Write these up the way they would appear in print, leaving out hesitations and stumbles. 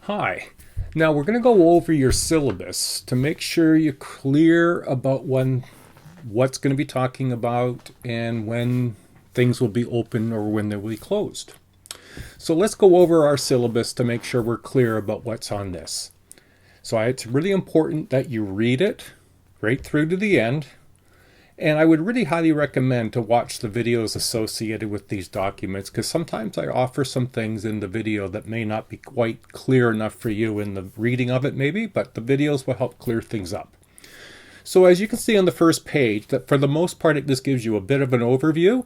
Hi. Now we're going to go over your syllabus to make sure you're clear about what's going to be talking about and when things will be open or when they will be closed. So let's go over our syllabus to make sure we're clear about what's on this. So it's really important that you read it right through to the end. And I would really highly recommend to watch the videos associated with these documents, because sometimes I offer some things in the video that may not be quite clear enough for you in the reading of it maybe, but the videos will help clear things up. So as you can see on the first page, that for the most part it just gives you a bit of an overview.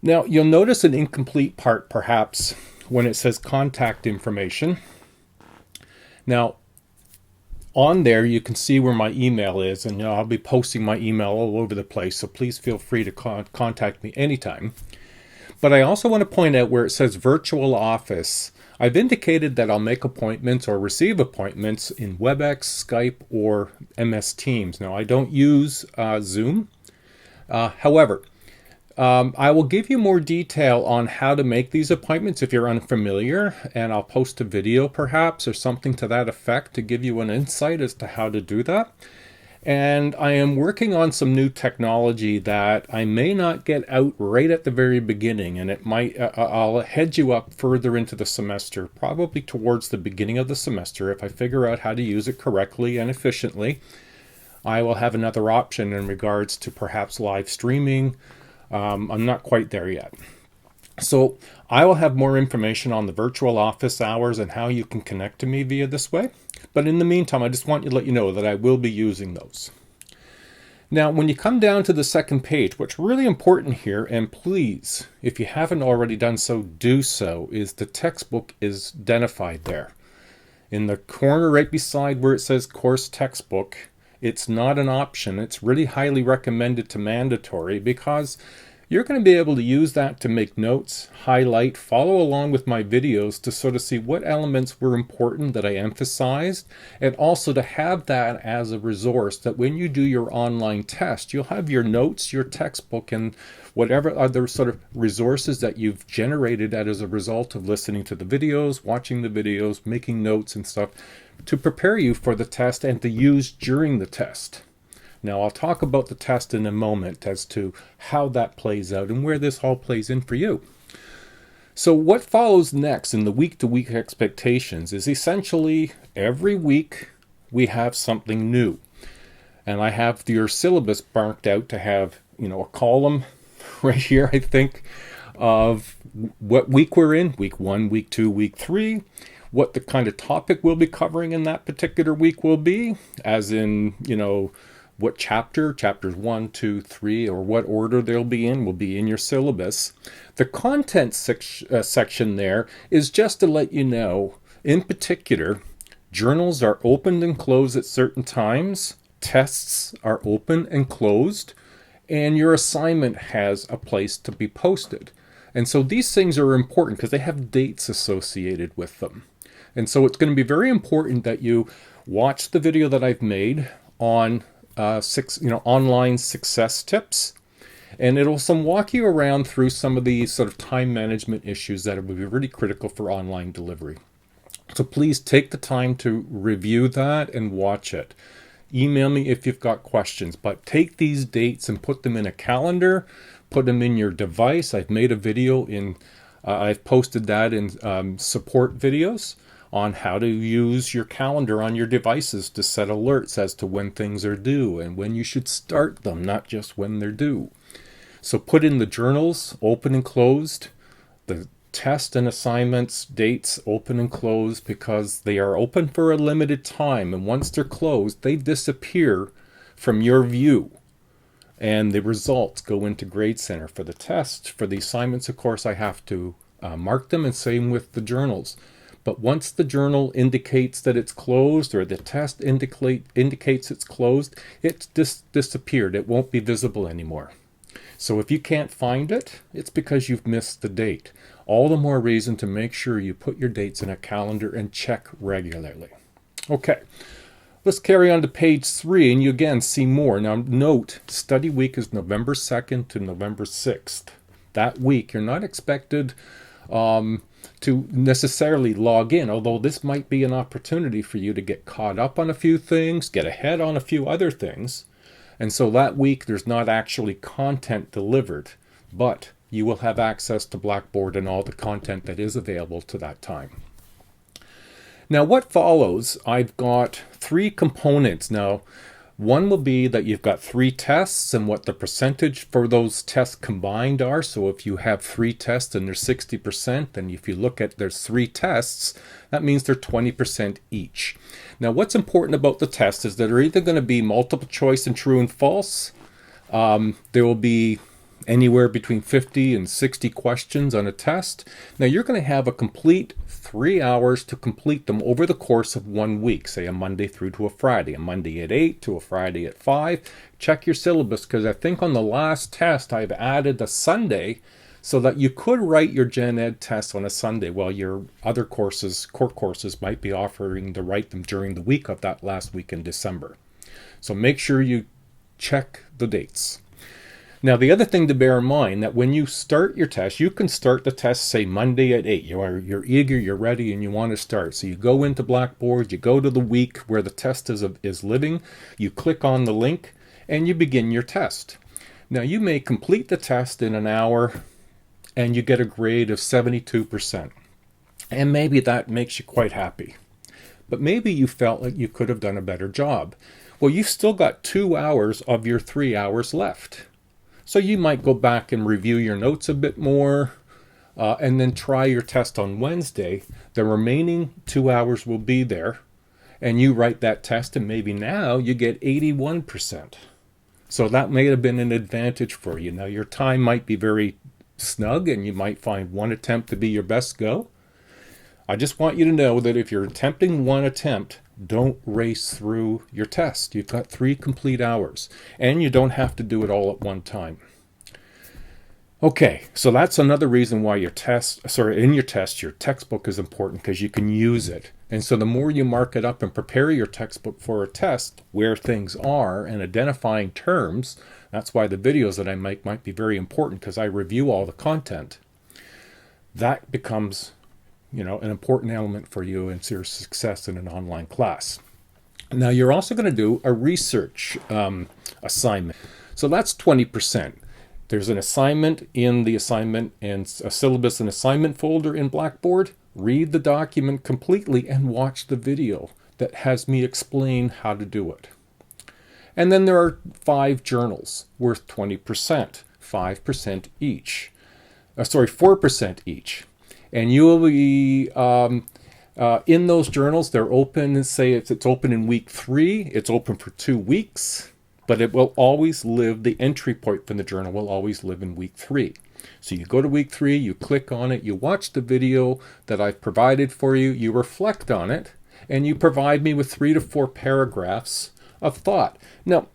Now you'll notice an incomplete part perhaps when it says contact information. Now on there you can see where my email is, and I'll be posting my email all over the place, so please feel free to contact me anytime. But I also want to point out where it says virtual office. I've indicated that I'll make appointments or receive appointments in WebEx, Skype, or MS Teams. Now I don't use Zoom. However, I will give you more detail on how to make these appointments if you're unfamiliar, and I'll post a video perhaps or something to that effect to give you an insight as to how to do that. And I am working on some new technology that I may not get out right at the very beginning, and it might I'll head you up further into the semester, probably towards the beginning of the semester. If I figure out how to use it correctly and efficiently, I will have another option in regards to perhaps live streaming. I'm not quite there yet. So I will have more information on the virtual office hours and how you can connect to me via this way. But in the meantime, I just want to let you know that I will be using those. Now, when you come down to the second page, what's really important here, and please, if you haven't already done so, do so, is the textbook is identified there. In the corner right beside where it says course textbook, it's not an option. It's really highly recommended to mandatory, because you're going to be able to use that to make notes, highlight, follow along with my videos to sort of see what elements were important that I emphasized, and also to have that as a resource that when you do your online test, you'll have your notes, your textbook, and whatever other sort of resources that you've generated as a result of listening to the videos, watching the videos, making notes and stuff, to prepare you for the test and to use during the test. Now I'll talk about the test in a moment as to how that plays out and where this all plays in for you. So what follows next in the week-to-week expectations is essentially every week we have something new. And I have your syllabus marked out to have, a column right here, I think, of what week we're in, week 1, week 2, week 3, what the kind of topic we'll be covering in that particular week will be, as in, what chapters 1, 2, 3, or what order they'll be in will be in your syllabus. The content section there is just to let you know, in particular, journals are opened and closed at certain times, tests are open and closed, and your assignment has a place to be posted. And so these things are important because they have dates associated with them. And so it's going to be very important that you watch the video that I've made on online success tips, and it'll walk you around through some of these sort of time management issues that will be really critical for online delivery. So please take the time to review that and watch it. Email me if you've got questions, but take these dates and put them in a calendar, put them in your device. I've made a video I've posted that in support videos on how to use your calendar on your devices to set alerts as to when things are due and when you should start them, not just when they're due. So put in the journals, open and closed, the test and assignments, dates, open and closed, because they are open for a limited time, and once they're closed, they disappear from your view. And the results go into Grade Center for the test. For the assignments, of course, I have to mark them, and same with the journals. But once the journal indicates that it's closed, or the test indicates it's closed, it's disappeared. It won't be visible anymore. So if you can't find it, it's because you've missed the date. All the more reason to make sure you put your dates in a calendar and check regularly. Okay, let's carry on to page 3, and you again see more. Now note, study week is November 2nd to November 6th. That week, you're not expected to necessarily log in, although this might be an opportunity for you to get caught up on a few things, get ahead on a few other things. And so that week there's not actually content delivered, but you will have access to Blackboard and all the content that is available to that time. Now what follows, I've got 3 components. Now, one will be that you've got 3 tests and what the percentage for those tests combined are. So if you have 3 tests and there's 60%, and if you look at there's 3 tests, that means they're 20% each. Now what's important about the test is that they're either going to be multiple choice and true and false. There will be anywhere between 50 and 60 questions on a test. Now you're going to have a complete 3 hours to complete them over the course of 1 week, say a Monday through to a Friday, a Monday at 8 to a Friday at 5. Check your syllabus, because I think on the last test I've added a Sunday so that you could write your Gen Ed test on a Sunday while your other courses, core courses, might be offering to write them during the week of that last week in December. So make sure you check the dates. Now, the other thing to bear in mind, that when you start your test, you can start the test, say, Monday at 8. You're eager, you're ready, and you want to start. So you go into Blackboard, you go to the week where the test is living, you click on the link, and you begin your test. Now, you may complete the test in an hour, and you get a grade of 72%. And maybe that makes you quite happy. But maybe you felt like you could have done a better job. Well, you've still got 2 hours of your 3 hours left. So you might go back and review your notes a bit more, and then try your test on Wednesday. The remaining 2 hours will be there, and you write that test, and maybe now you get 81%. So that may have been an advantage for you. Now your time might be very snug, and you might find one attempt to be your best go. I just want you to know that if you're attempting one attempt, don't race through your test. You've got 3 complete hours, and you don't have to do it all at one time. Okay, so that's another reason why in your test, your textbook is important, because you can use it. And so the more you mark it up and prepare your textbook for a test, where things are and identifying terms, that's why the videos that I make might be very important, because I review all the content. That becomes an important element for you and your success in an online class. Now, you're also going to do a research assignment. So that's 20%. There's an assignment in the assignment and a syllabus and assignment folder in Blackboard. Read the document completely and watch the video that has me explain how to do it. And then there are 5 journals worth 20%, 5% each. 4% each. And you will be in those journals. They're open, say it's open in week 3, it's open for 2 weeks, but it will always live, the entry point from the journal will always live in week 3. So you go to week 3, you click on it, you watch the video that I've provided for you, you reflect on it, and you provide me with 3 to 4 paragraphs of thought. Now,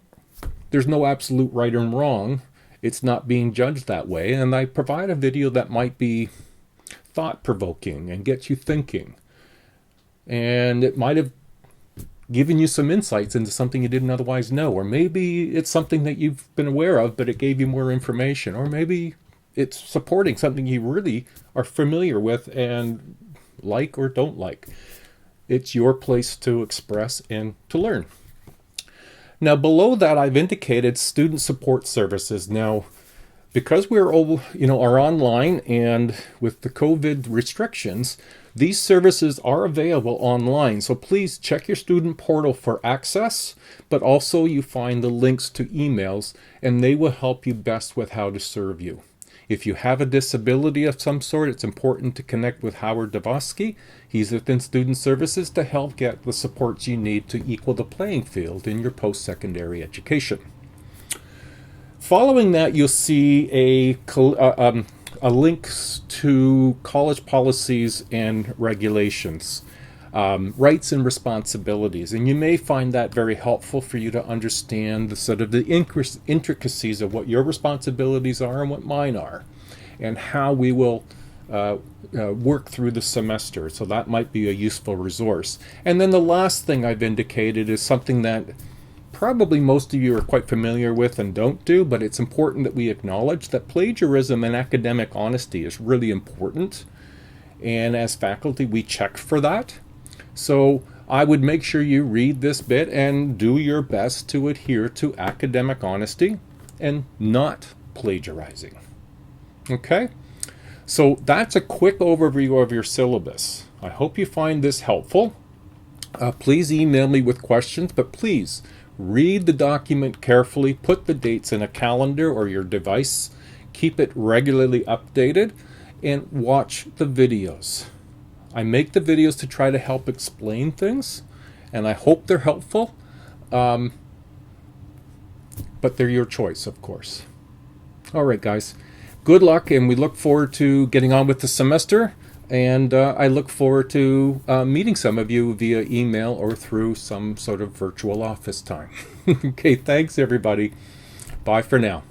there's no absolute right and wrong. It's not being judged that way, and I provide a video that might be thought-provoking and get you thinking. And it might have given you some insights into something you didn't otherwise know. Or maybe it's something that you've been aware of, but it gave you more information. Or maybe it's supporting something you really are familiar with and like or don't like. It's your place to express and to learn. Now, below that, I've indicated student support services. Now, because we're are online, and with the COVID restrictions, these services are available online. So please check your student portal for access, but also you find the links to emails, and they will help you best with how to serve you. If you have a disability of some sort, it's important to connect with Howard Davosky. He's within Student Services to help get the supports you need to equal the playing field in your post-secondary education. Following that, you'll see a link to college policies and regulations, rights and responsibilities, and you may find that very helpful for you to understand the intricacies of what your responsibilities are and what mine are, and how we will work through the semester. So that might be a useful resource. And then the last thing I've indicated is something that probably most of you are quite familiar with and don't do, but it's important that we acknowledge that plagiarism and academic honesty is really important. And as faculty, we check for that. So I would make sure you read this bit and do your best to adhere to academic honesty and not plagiarizing. Okay? So that's a quick overview of your syllabus. I hope you find this helpful. Please email me with questions, but please read the document carefully, put the dates in a calendar or your device, keep it regularly updated, and watch the videos. I make the videos to try to help explain things, and I hope they're helpful, but they're your choice, of course. All right, guys. Good luck, and we look forward to getting on with the semester, and I look forward to meeting some of you via email or through some sort of virtual office time. Okay, thanks, everybody. Bye for now.